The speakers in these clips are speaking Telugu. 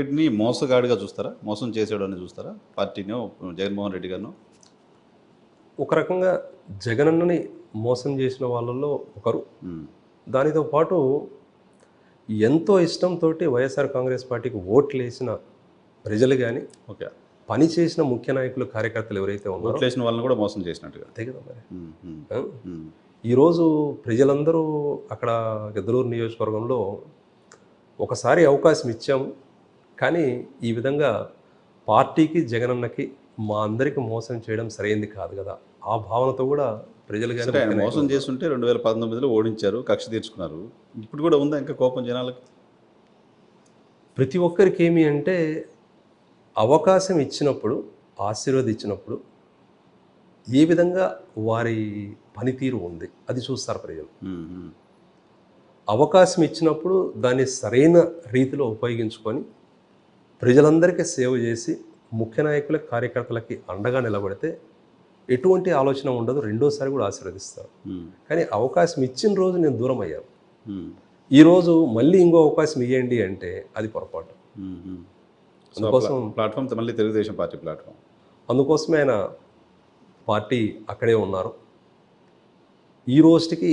రెడ్డిని మోసగాడిగా చూస్తారా? మోసం చేసాడని చూస్తారా? పార్టీనో, జగన్మోహన్ రెడ్డి గారినో? ఒక రకంగా జగనన్నని మోసం చేసిన వాళ్ళల్లో ఒకరు. హ్మ్. దానితో పాటు ఎంతో ఇష్టంతో వైఎస్ఆర్ కాంగ్రెస్ పార్టీకి ఓట్లేసిన ప్రజలు కానీ, ఓకే. పని చేసిన ముఖ్య నాయకులు, కార్యకర్తలు ఎవరైతే ఉన్నారో ఓట్లేసిన వాళ్ళని కూడా మోసం చేసినట్టుగా. అంతే కదా మరి. హ్మ్. హ్మ్. ఆ? హ్మ్. ఈరోజు ప్రజలందరూ అక్కడ గిద్దలూరు నియోజకవర్గంలో ఒకసారి అవకాశం ఇచ్చాము, కానీ ఈ విధంగా పార్టీకి, జగనన్నకి, మా అందరికీ మోసం చేయడం సరైంది కాదు కదా, ఆ భావనతో కూడా ప్రజలు కానీ సరే, ఆయన ముఖ్య మోసం నాయకులు ఉన్నారు. చేస్తుంటే 2019లో ఓడించారు, కక్ష తీర్చుకున్నారు. ఇప్పుడు కూడా ఉందా ఇంకా కోపం జనాలకి? ప్రతి ఒక్కరికి ఏమి అంటే అవకాశం ఇచ్చినప్పుడు, ఆశీర్వదించినప్పుడు ఏ విధంగా వారి పనితీరు ఉంది అది చూస్తారు ప్రజలు. హ్మ్. హ్మ్. అవకాశం ఇచ్చినప్పుడు దాన్ని సరైన రీతిలో ఉపయోగించుకొని ప్రజలందరికీ సేవ చేసి ముఖ్య నాయకుల, కార్యకర్తలకి అండగా నిలబడితే ఎటువంటి ఆలోచన ఉండదు, రెండోసారి కూడా ఆశీర్వదిస్తారు. హ్మ్. కానీ అవకాశం ఇచ్చిన రోజు నేను దూరం అయ్యాను, హ్మ్. ఈరోజు మళ్ళీ ఇంకో అవకాశం ఇవ్వండి అంటే అది పొరపాటు. హ్మ్. హ్మ్. సో, అందుకోసం ప్లాట్ఫామ్ మళ్ళీ తెలుగుదేశం పార్టీ ప్లాట్ఫామ్. అందుకోసమే ఆయన పార్టీ అక్కడే ఉన్నారు. ఈ రోజుకి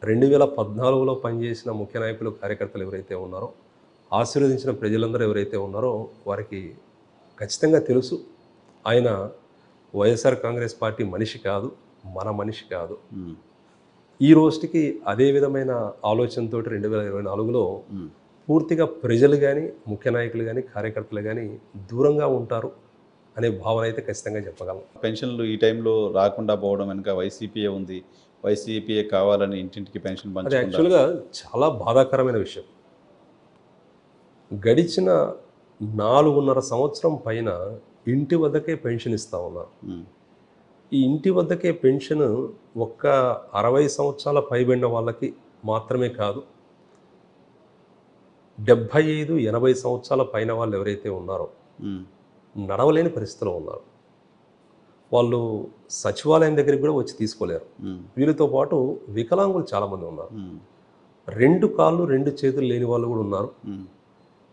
2014లో పనిచేసిన ముఖ్య నాయకులు, కార్యకర్తలు ఎవరైతే ఉన్నారో, ఆశీర్వదించిన ప్రజలందరూ ఎవరైతే ఉన్నారో వారికి ఖచ్చితంగా తెలుసు ఆయన వైఎస్ఆర్ కాంగ్రెస్ పార్టీ మనిషి కాదు, మన మనిషి కాదు. హ్మ్. ఈ రోజుకి అదే విధమైన ఆలోచనతో 2024లో హ్మ్. పూర్తిగా ప్రజలు కానీ, ముఖ్య నాయకులు కానీ, కార్యకర్తలు కానీ దూరంగా ఉంటారు అనే భావన అయితే ఖచ్చితంగా చెప్పగలం. పెన్షన్లు ఈ టైంలో రాకుండా పోవడం వెనుక వైసీపీయే ఉంది. వైసీపీయే కావాలని ఇంటింటికి పెన్షన్ అది పంచకుండా. యాక్చువల్గా చాలా బాధాకరమైన విషయం. గడిచిన 4.5 సంవత్సరం పైన ఇంటి వద్దకే పెన్షన్ ఇస్తూ ఉన్నారు. హ్మ్. ఈ ఇంటి వద్దకే పెన్షన్ ఒక్క 60 సంవత్సరాల పైబడిన వాళ్ళకి మాత్రమే కాదు, 75, 80 సంవత్సరాల పైన వాళ్ళు ఎవరైతే ఉన్నారో, హ్మ్. నడవలేని పరిస్థితిలో ఉన్నారు, వాళ్ళు సచివాలయం దగ్గరికి కూడా వచ్చి తీసుకోలేరు. హ్మ్. వీరితో పాటు వికలాంగులు చాలామంది ఉన్నారు. హ్మ్. 2 కాళ్ళు 2 చేతులు లేని వాళ్ళు కూడా ఉన్నారు. హ్మ్.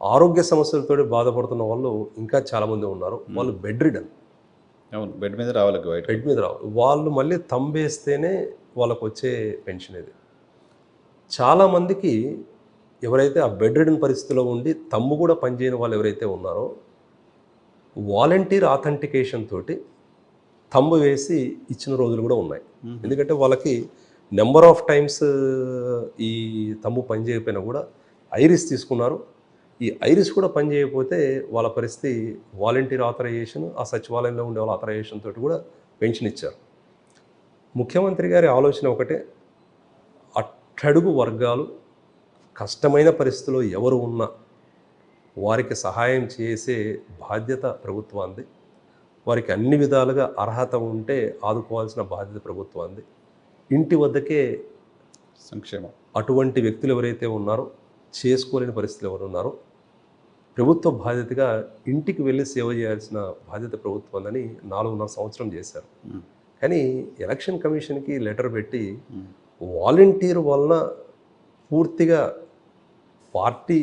ఆరోగ్య సమస్యలతో బాధపడుతున్న వాళ్ళు ఇంకా చాలామంది ఉన్నారు. వాళ్ళు బెడ్ రిడన్, అవును. బెడ్ మీద రావాలి బయటకు. బెడ్ మీద రావు. వాళ్ళు మళ్ళీ తంబేస్తేనే వాళ్ళకు వచ్చే పెన్షన్ ఇది. చాలామందికి ఎవరైతే ఆ బెడ్ రిడన్ పరిస్థితిలో ఉండి తమ్ము కూడా పనిచేయని వాళ్ళు ఎవరైతే ఉన్నారో, వాలంటీర్ ఆథెంటికేషన్ తోటి తంబు వేసి ఇచ్చిన రోజులు కూడా ఉన్నాయి. ఎందుకంటే వాళ్ళకి నెంబర్ ఆఫ్ టైమ్స్ ఈ తంబు పనిచేయకపోయినా కూడా ఐరిస్ తీసుకున్నారు. ఈ ఐరిస్ కూడా పనిచేయకపోతే వాళ్ళ పరిస్థితి వాలంటీర్ ఆథరైజేషన్, ఆ సచివాలయంలో ఉండే వాళ్ళ ఆథరైజేషన్ తోటి కూడా పెన్షన్ ఇచ్చారు. ముఖ్యమంత్రి గారి ఆలోచన ఒకటే, అట్టడుగు వర్గాలు కష్టమైన పరిస్థితిలో ఎవరు ఉన్నా వారికి సహాయం చేసే బాధ్యత ప్రభుత్వానికి, వారికి అన్ని విధాలుగా అర్హత ఉంటే ఆదుకోవాల్సిన బాధ్యత ప్రభుత్వానికి. ఇంటి వద్దకే సంక్షేమం. అటువంటి వ్యక్తులు ఎవరైతే ఉన్నారో, చేసుకోలేని పరిస్థితులు ఎవరు ఉన్నారో, ప్రభుత్వ బాధ్యతగా ఇంటికి వెళ్ళి సేవ చేయాల్సిన బాధ్యత ప్రభుత్వాన్ని 4.5 సంవత్సరం చేశారు. హ్మ్. కానీ ఎలక్షన్ కమిషన్కి లెటర్ పెట్టి వాలంటీర్ వలన పూర్తిగా పార్టీ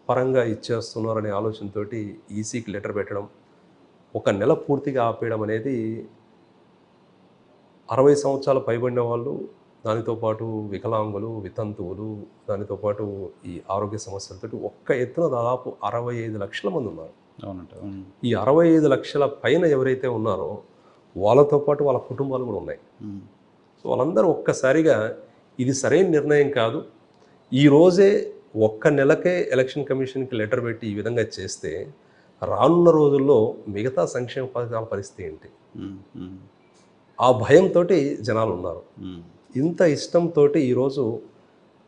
పరంగా ఇచ్చేస్తున్నారనే ఆలోచనతోటి ఈసీకి లెటర్ పెట్టడం, 1 నెల పూర్తిగా ఆపేయడం అనేది 60 సంవత్సరాలు పైబడిన వాళ్ళు, దానితో పాటు వికలాంగులు, వితంతువులు, దానితో పాటు ఈ ఆరోగ్య సమస్యలతోటి ఒక్క ఎత్తున దాదాపు 65 లక్షల మంది ఉన్నారు. అవునంట. హ్మ్. ఈ 65 లక్షల పైన ఎవరైతే ఉన్నారో వాళ్ళతో పాటు వాళ్ళ కుటుంబాలు కూడా ఉన్నాయి. హ్మ్. సో వాళ్ళందరూ ఒక్కసారిగా ఇది సరైన నిర్ణయం కాదు, ఈరోజే 1 నెలకే ఎలక్షన్ కమిషన్కి లెటర్ పెట్టి ఈ విధంగా చేస్తే రానున్న రోజుల్లో మిగతా సంక్షేమ పథకాల పరిస్థితి ఏంటి, హ్మ్. హ్మ్. ఆ భయంతో జనాలు ఉన్నారు. హ్మ్. ఇంత ఇష్టంతో ఈరోజు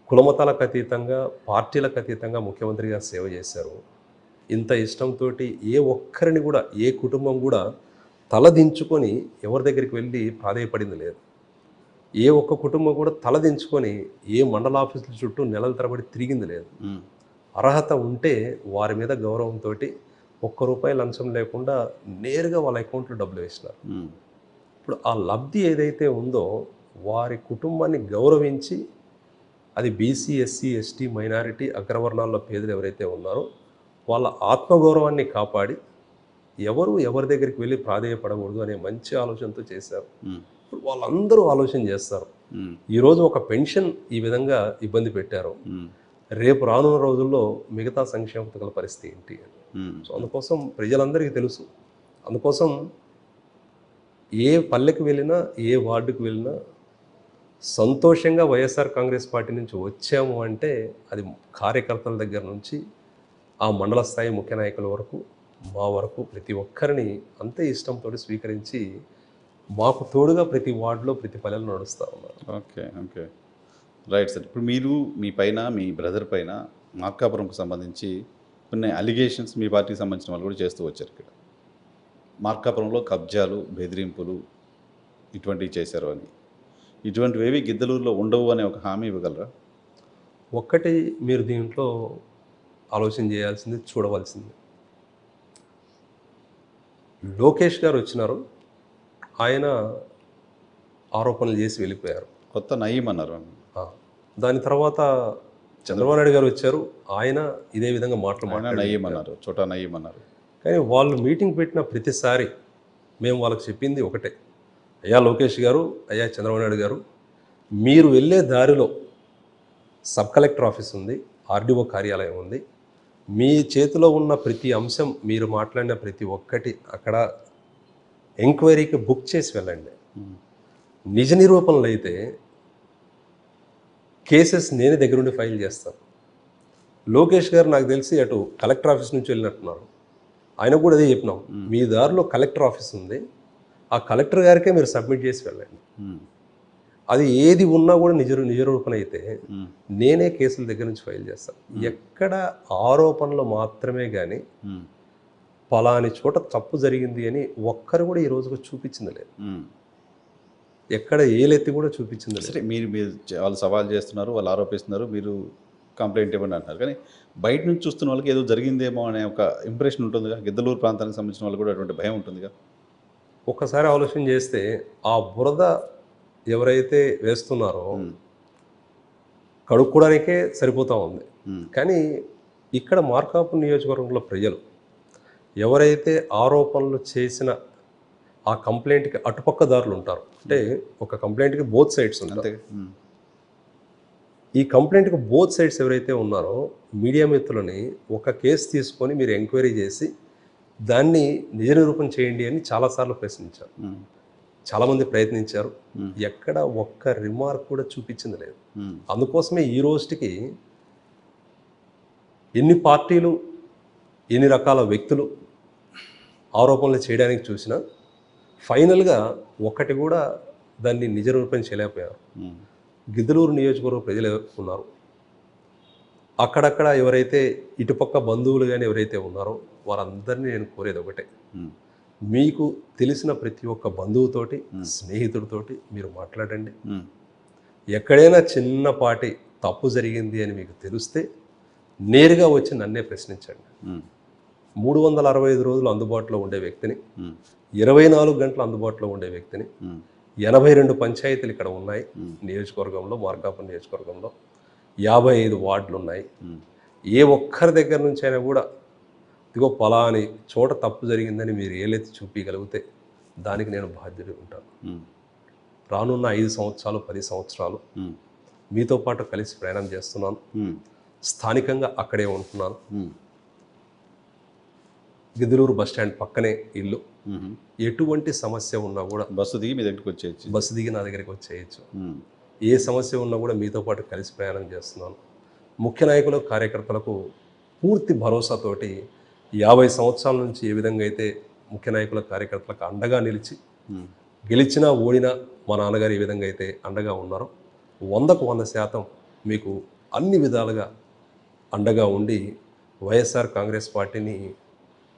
కులమతాలకు అతీతంగా, పార్టీలకు అతీతంగా ముఖ్యమంత్రి గారు సేవ చేశారు. ఇంత ఇష్టంతో ఏ ఒక్కరిని కూడా, ఏ కుటుంబం కూడా తలదించుకొని ఎవరి దగ్గరికి వెళ్ళి ప్రాధేయపడింది లేదు. ఏ ఒక్క కుటుంబం కూడా తలదించుకొని ఏ మండల ఆఫీసుల చుట్టూ నెలల తరబడి తిరిగింది లేదు. హ్మ్. అర్హత ఉంటే వారి మీద గౌరవంతో ₹1 లంచం లేకుండా నేరుగా వాళ్ళ అకౌంట్లో డబ్బులు వేసినారు. హ్మ్. ఇప్పుడు ఆ లబ్ధి ఏదైతే ఉందో వారి కుటుంబాన్ని గౌరవించి, అది బీసీ, ఎస్సీ, ఎస్టీ, మైనారిటీ, అగ్రవర్ణాల్లో పేదలు ఎవరైతే ఉన్నారో వాళ్ళ ఆత్మగౌరవాన్ని కాపాడి ఎవరి దగ్గరికి వెళ్ళి ప్రాధేయపడకూడదు అనే మంచి ఆలోచనతో చేశారు. ఉమ్, ఇప్పుడు వాళ్ళందరూ ఆలోచన చేస్తారు. ఉమ్, ఈరోజు ఒక పెన్షన్ ఈ విధంగా ఇబ్బంది పెట్టారు, ఉమ్, రేపు రానున్న రోజుల్లో మిగతా సంక్షేమ పథకాల పరిస్థితి ఏంటి అని. ఉమ్, సో అందుకోసం ప్రజలందరికీ తెలుసు. అందుకోసం ఏ పల్లెకి వెళ్ళినా ఏ వార్డుకు వెళ్ళినా సంతోషంగా వైఎస్ఆర్ కాంగ్రెస్ పార్టీ నుంచి వచ్చాము అంటే అది కార్యకర్తల దగ్గర నుంచి ఆ మండల స్థాయి ముఖ్య నాయకుల వరకు మా వరకు ప్రతి ఒక్కరిని అంతే ఇష్టంతో స్వీకరించి మాకు తోడుగా ప్రతి వార్డులో ప్రతి పల్లెలో నడుస్తూ ఉన్నారు. Okay okay right sir. ఇప్పుడు మీరు మీ పైన మీ బ్రదర్ పైన మార్కాపురంకు సంబంధించి కొన్ని అలిగేషన్స్ మీ పార్టీకి సంబంధించిన వాళ్ళు కూడా చేస్తూ వచ్చారు. ఇక్కడ మార్కాపురంలో కబ్జాలు బెదిరింపులు ఇటువంటివి చేశారు అని, ఇటువంటివేవి గిద్దలూరులో ఉండవు అనే ఒక హామీ ఇవ్వగలరా? ఒక్కటి మీరు దీంట్లో ఆలోచన చేయాల్సింది, చూడవలసింది, లోకేష్ గారు వచ్చినారు, ఆయన ఆరోపణలు చేసి వెళ్ళిపోయారు. కొత్త నయీం అన్నారు. ఆ, దాని తర్వాత చంద్రబాబు నాయుడు గారు వచ్చారు, ఆయన ఇదే విధంగా మాటలు ఆయన మాట్లాడారు. నయీం అన్నారు, చోటా నయీం అన్నారు. కానీ వాళ్ళు మీటింగ్ పెట్టిన ప్రతిసారి మేము వాళ్ళకి చెప్పింది ఒకటే, అయ్యా లోకేష్ గారు, అయ్యా చంద్రబాబు నాయుడు గారు, మీరు వెళ్ళే దారిలో సబ్ కలెక్టర్ ఆఫీస్ ఉంది, ఆర్డీఓ కార్యాలయం ఉంది, మీ చేతిలో ఉన్న ప్రతి అంశం, మీరు మాట్లాడిన ప్రతి ఒక్కటి అక్కడ ఎంక్వైరీకి బుక్ చేసి వెళ్ళండి. నిజ నిరూపణలు అయితే కేసెస్ నేనే దగ్గరుండి ఫైల్ చేస్తాను. లోకేష్ గారు నాకు తెలిసి అటు కలెక్టర్ ఆఫీస్ నుంచి వెళ్ళినట్టున్నారు, ఆయన కూడా అదే చెప్పినాం, మీ దారిలో కలెక్టర్ ఆఫీస్ ఉంది, ఆ కలెక్టర్ గారికే మీరు సబ్మిట్ చేసి వెళ్ళండి. అది ఏది ఉన్నా కూడా నిజరూపణ అయితే నేనే కేసుల దగ్గర నుంచి ఫైల్ చేస్తాను. ఎక్కడ ఆరోపణలు మాత్రమే కానీ పలాని చోట తప్పు జరిగింది అని ఒక్కరు కూడా ఈ రోజుకు చూపించింది లేదు. ఎక్కడ ఏలెత్తి కూడా చూపించింది లేదు. సరే, మీరు వాళ్ళు సవాల్ చేస్తున్నారు, వాళ్ళు ఆరోపిస్తున్నారు, మీరు కంప్లైంట్ ఇవ్వండి అంటున్నారు. కానీ బయట నుంచి చూస్తున్న వాళ్ళకి ఏదో జరిగిందేమో అనే ఒక ఇంప్రెషన్ ఉంటుందిగా. గిద్దలూరు ప్రాంతానికి సంబంధించిన వాళ్ళు కూడా అటువంటి భయం ఉంటుందిగా. ఒక్కసారి ఆలోచన చేస్తే ఆ బురద ఎవరైతే వేస్తున్నారో కడుక్కోవడానికే సరిపోతూ ఉంది. కానీ ఇక్కడ మార్కాపురం నియోజకవర్గంలో ప్రజలు ఎవరైతే ఆరోపణలు చేసిన ఆ కంప్లైంట్కి అటుపక్కదారులు ఉంటారు, అంటే ఒక కంప్లైంట్కి బోత్ సైడ్స్ ఉంటాయి. ఈ కంప్లైంట్కి బోత్ సైడ్స్ ఎవరైతే ఉన్నారో మీడియా మిత్రులని ఒక కేసు తీసుకొని మీరు ఎంక్వైరీ చేసి దాన్ని నిజ నిరూపణ చేయండి అని చాలాసార్లు ప్రశ్నించారు, చాలామంది ప్రయత్నించారు. ఎక్కడ ఒక్క రిమార్క్ కూడా చూపించింది లేదు. అందుకోసమే ఈ రోజుకి ఎన్ని పార్టీలు, ఎన్ని రకాల వ్యక్తులు ఆరోపణలు చేయడానికి చూసినా ఫైనల్గా ఒక్కటి కూడా దాన్ని నిజ నిరూపణ చేయలేకపోయారు. గిద్దలూరు నియోజకవర్గ ప్రజలు ఉన్నారు, అక్కడక్కడ ఎవరైతే ఇటుపక్క బంధువులు కానీ ఎవరైతే ఉన్నారో వారందరినీ నేను కోరేది ఒకటే, మీకు తెలిసిన ప్రతి ఒక్క బంధువుతోటి, స్నేహితుడితోటి మీరు మాట్లాడండి. ఎక్కడైనా చిన్నపాటి తప్పు జరిగింది అని మీకు తెలిస్తే నేరుగా వచ్చి నన్నే ప్రశ్నించండి. 365 రోజులు అందుబాటులో ఉండే వ్యక్తిని, 24 గంటలు అందుబాటులో ఉండే వ్యక్తిని, 82 పంచాయతీలు ఇక్కడ ఉన్నాయి నియోజకవర్గంలో, మార్కాపురం నియోజకవర్గంలో 55 వార్డులు ఉన్నాయి. ఏ ఒక్కరి దగ్గర నుంచి అయినా కూడా ఇదిగో పలాని చోట తప్పు జరిగిందని మీరు ఏలెత్తి చూపించగలిగితే దానికి నేను బాధ్యత ఉంటాను. రానున్న 5 సంవత్సరాలు 10 సంవత్సరాలు మీతో పాటు కలిసి ప్రయాణం చేస్తున్నాను, స్థానికంగా అక్కడే ఉంటున్నాను. గిద్దలూరు బస్టాండ్ పక్కనే ఇల్లు, ఎటువంటి సమస్య ఉన్నా కూడా బస్సు దిగి మీ దగ్గరికి వచ్చేయచ్చు, బస్సు దిగి నా దగ్గరికి వచ్చేయచ్చు. ఏ సమస్య ఉన్నా కూడా మీతో పాటు కలిసి ప్రయాణం చేస్తున్నాను. ముఖ్య నాయకులు, కార్యకర్తలకు పూర్తి భరోసాతోటి 50 సంవత్సరాల నుంచి ఏ విధంగా అయితే ముఖ్య నాయకుల కార్యకర్తలకు అండగా నిలిచి గెలిచినా ఓడినా మా నాన్నగారు ఏ విధంగా అయితే అండగా ఉన్నారో 100కు 100% మీకు అన్ని విధాలుగా అండగా ఉండి వైఎస్ఆర్ కాంగ్రెస్ పార్టీని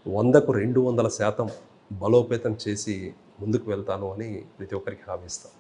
100కు 200% బలోపేతం చేసి ముందుకు వెళ్తాను అని ప్రతి ఒక్కరికి హామీ ఇస్తాను.